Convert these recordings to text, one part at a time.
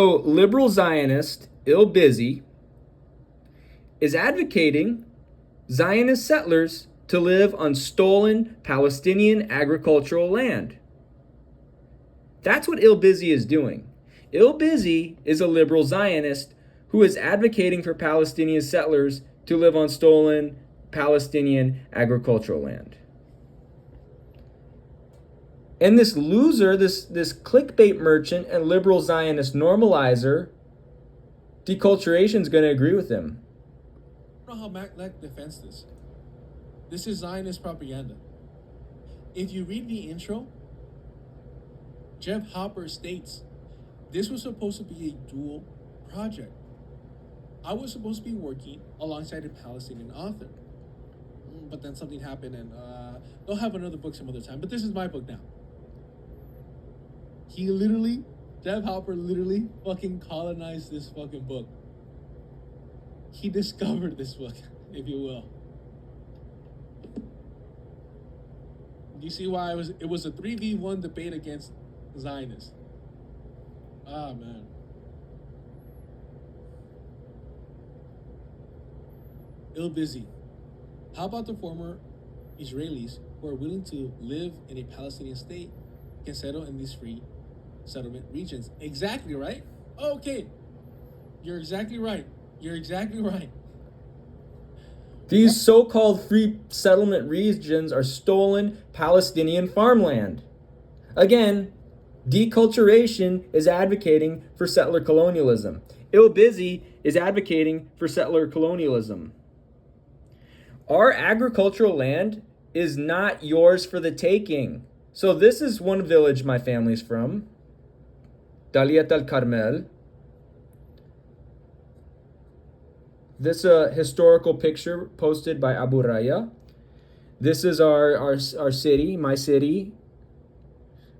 So, liberal Zionist I'll Bizzy is advocating Zionist settlers to live on stolen Palestinian agricultural land. That's what I'll Bizzy is doing. I'll Bizzy is a liberal Zionist who is advocating for Palestinian settlers to live on stolen Palestinian agricultural land. And this loser, this clickbait merchant and liberal Zionist normalizer, deculturation is going to agree with him. I don't know how Mac defends this. This is Zionist propaganda. If you read the intro, Jeff Hopper states, this was supposed to be a dual project. I was supposed to be working alongside a Palestinian author. But then something happened and they'll have another book some other time. But this is my book now. Jeff Hopper literally fucking colonized this fucking book. He discovered this book, if you will. You see why it was a 3v1 debate against Zionists. Ah, man. I'll Bizzy. How about the former Israelis who are willing to live in a Palestinian state can settle in these free settlement regions? Exactly, right? Okay. You're exactly right. You're exactly right. These so-called free settlement regions are stolen Palestinian farmland. Again, deculturation is advocating for settler colonialism. I'll Bizzy is advocating for settler colonialism. Our agricultural land is not yours for the taking. So this is one village my family's from, Daliat al-Carmel. This is a historical picture posted by Abu Raya. This is our city, my city.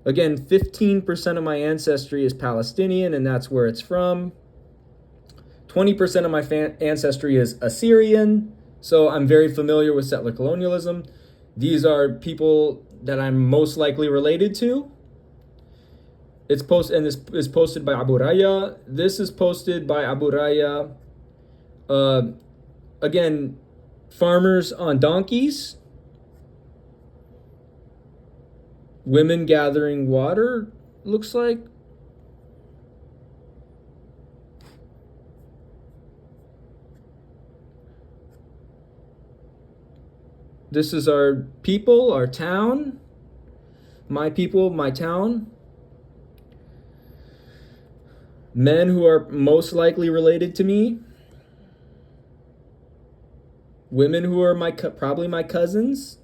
Again, 15% of my ancestry is Palestinian, and that's where it's from. 20% of my ancestry is Assyrian, so I'm very familiar with settler colonialism. These are people that I'm most likely related to. This is posted by Abu Raya. This is posted by Abu Raya. Again, farmers on donkeys, women gathering water, looks like. This is our people, our town, my people, my town. Men who are most likely related to me. Women who are probably my cousins.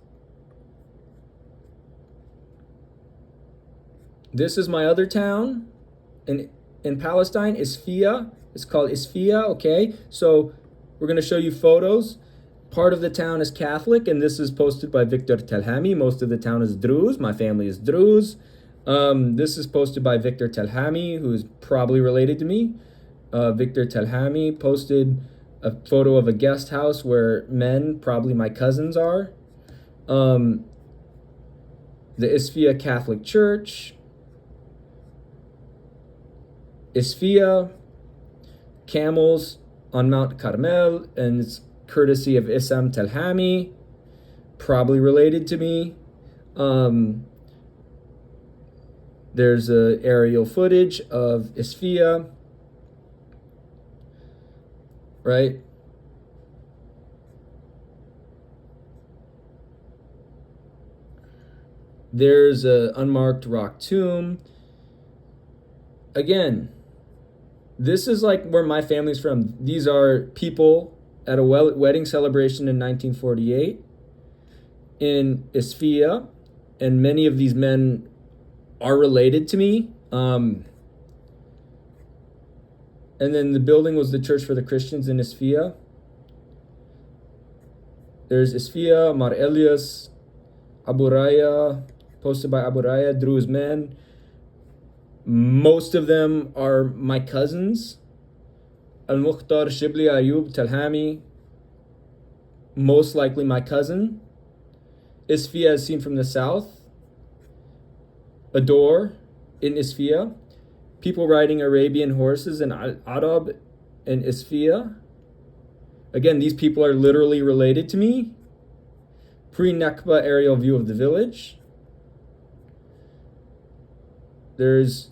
This is my other town in Palestine, Isfia. It's called Isfia, okay? So we're going to show you photos. Part of the town is Catholic, and this is posted by Victor Telhami. Most of the town is Druze. My family is Druze. This is posted by Victor Telhami, who is probably related to me. Victor Telhami posted a photo of a guest house where men, probably my cousins, are. The Isfia Catholic Church. Isfia, camels on Mount Carmel, and it's courtesy of Issam Telhami, probably related to me. There's aerial footage of Isfia, right? There's an unmarked rock tomb. Again, this is like where my family's from. These are people at a wedding celebration in 1948 in Isfia, and many of these men are related to me. And then the building was the Church for the Christians in Isfia. There's Isfia, Mar Elias, Abu Raya, posted by Abu Raya, Druze men. Most of them are my cousins. Al-Mukhtar, Shibli, Ayub, Telhami, most likely my cousin. Isfia is seen from the south. A door in Isfia. People riding Arabian horses in Arab and Isfia. Again, these people are literally related to me. Pre-Nakba aerial view of the village. There's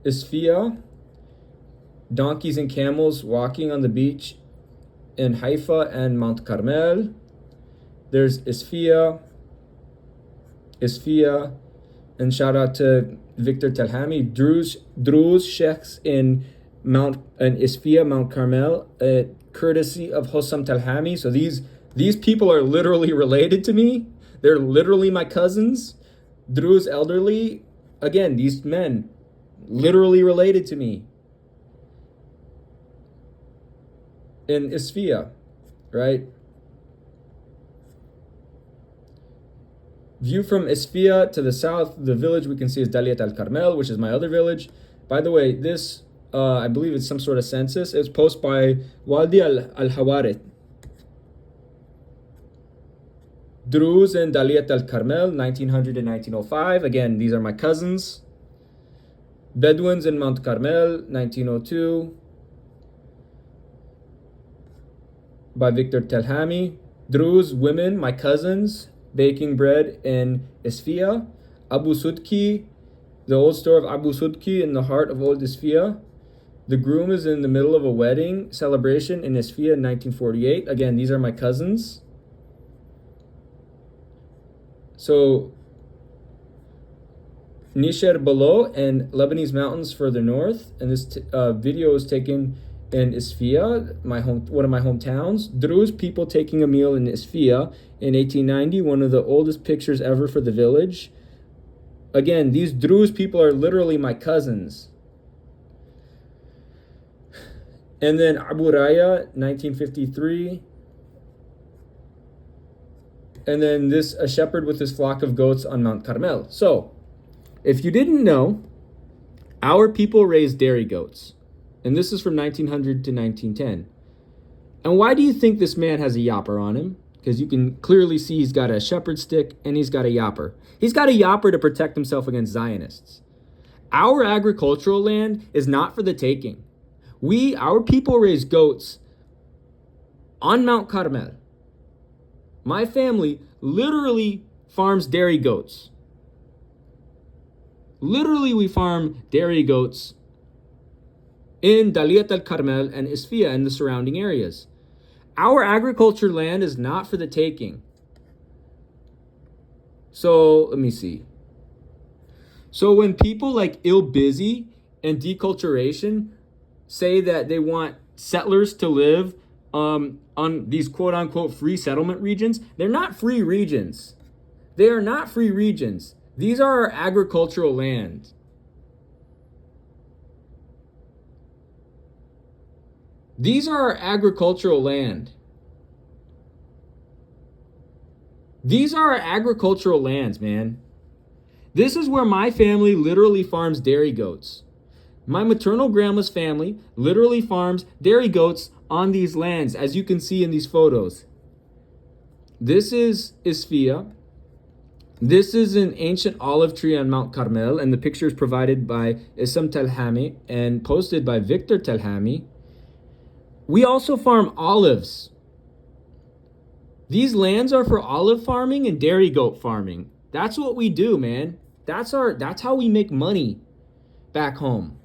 Isfia. Donkeys and camels walking on the beach in Haifa and Mount Carmel. There's Isfia, and shout out to Victor Telhami. Druze sheikhs in Isfia, Mount Carmel, courtesy of Hossam Telhami. So these people are literally related to me. They're literally my cousins. Druze elderly, again, these men, literally related to me. In Isfia, right? View from Isfia to the south, the village we can see is Daliat al-Carmel, which is my other village. By the way, this, I believe it's some sort of census. It's posted by Wadi al-Hawarit. Druze and Daliat al-Carmel, 1900 and 1905. Again, these are my cousins. Bedouins in Mount Carmel, 1902. By Victor Telhami. Druze women, my cousins, baking bread in Isfia. Abu Sudki, the old store of Abu Sudki in the heart of old Isfia. The groom is in the middle of a wedding celebration in Isfia in 1948. Again, these are my cousins. So, Nisher below and Lebanese mountains further north. And this video is taken in Isfia, one of my hometowns. Druze people taking a meal in Isfia in 1890, one of the oldest pictures ever for the village. Again, these Druze people are literally my cousins. And then Abu Raya, 1953. And then a shepherd with his flock of goats on Mount Carmel. So, if you didn't know, our people raised dairy goats. And this is from 1900 to 1910. And why do you think this man has a yapper on him? Because you can clearly see he's got a shepherd stick and he's got a yapper. He's got a yapper to protect himself against Zionists. Our agricultural land is not for the taking. Our people raise goats on Mount Carmel. My family literally farms dairy goats. Literally, we farm dairy goats in Daliat al-Carmel and Isfia and the surrounding areas. Our agriculture land is not for the taking. So, let me see. So when people like I'll Bizzy and deculturation say that they want settlers to live on these quote-unquote free settlement regions, they're not free regions. They are not free regions. These are our agricultural land. These are our agricultural land. These are our agricultural lands, man. This is where my family literally farms dairy goats. My maternal grandma's family literally farms dairy goats on these lands, as you can see in these photos. This is Isfia. This is an ancient olive tree on Mount Carmel, and the picture is provided by Isam Telhami and posted by Victor Telhami. We also farm olives. These lands are for olive farming and dairy goat farming. That's what we do, man. That's how we make money back home.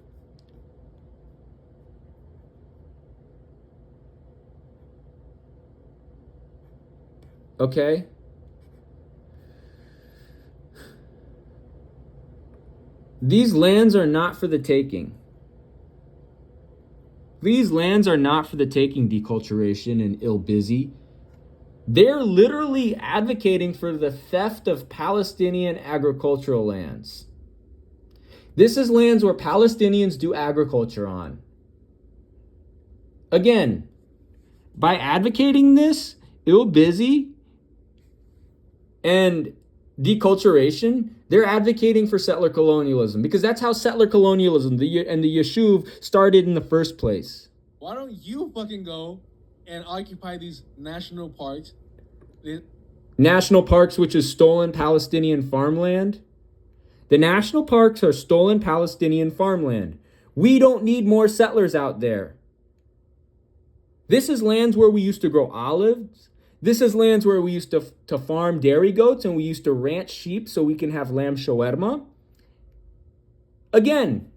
Okay? These lands are not for the taking. These lands are not for the taking, deculturation and I'll Bizzy. They're literally advocating for the theft of Palestinian agricultural lands. This is lands where Palestinians do agriculture on. Again, by advocating this, I'll Bizzy and deculturation, they're advocating for settler colonialism, because that's how settler colonialism and the Yishuv started in the first place. Why don't you fucking go and occupy these national parks? National parks, which is stolen Palestinian farmland. The national parks are stolen Palestinian farmland. We don't need more settlers out there. This is lands where we used to grow olives. This is lands where we used to farm dairy goats, and we used to ranch sheep so we can have lamb shawarma. Again,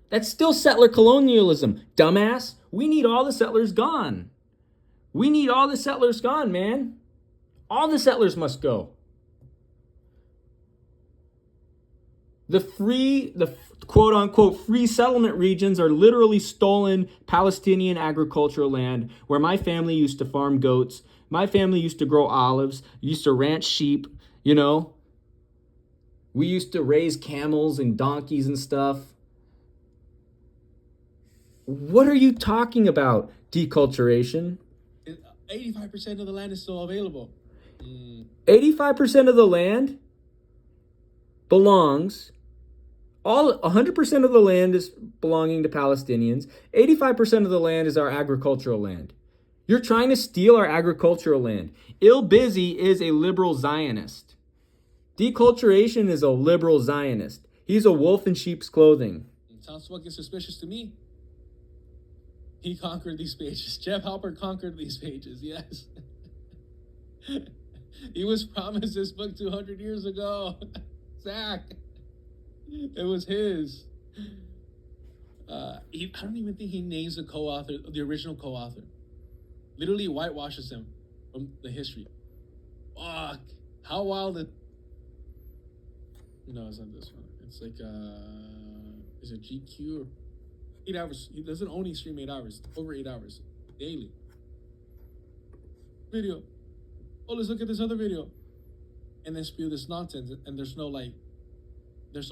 that's still settler colonialism, dumbass. We need all the settlers gone. We need all the settlers gone, man. All the settlers must go. The quote unquote free settlement regions are literally stolen Palestinian agricultural land where my family used to farm goats. My family used to grow olives, used to ranch sheep, you know. We used to raise camels and donkeys and stuff. What are you talking about? Deculturation? 85% of the land is still available. 85% of the land belongs, 100% of the land is belonging to Palestinians. 85% of the land is our agricultural land. You're trying to steal our agricultural land. I'll Bizzy is a liberal Zionist. Deculturation is a liberal Zionist. He's a wolf in sheep's clothing. Sounds fucking suspicious to me. He conquered these pages. Jeff Halpert conquered these pages, yes. He was promised this book 200 years ago. Zach. It was his. I don't even think he names the co-author, the original co-author. Literally whitewashes him from the history. Fuck. How wild it... No, it's not this one. It's like, is it GQ or 8 hours? He doesn't only stream 8 hours. Over 8 hours. Daily. Video. Oh, let's look at this other video. And then spew this nonsense. And there's no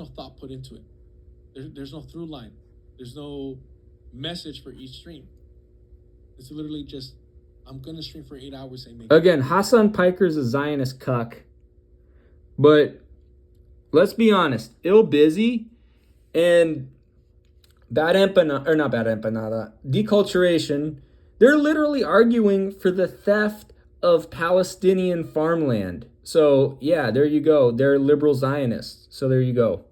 thought put into it. There's no through line. There's no message for each stream. It's literally just, I'm going to stream for 8 hours and make... Again, Hassan Piker's a Zionist cuck. But let's be honest. I'll Bizzy and Deculturation, they're literally arguing for the theft of Palestinian farmland. So, yeah, there you go. They're liberal Zionists. So there you go.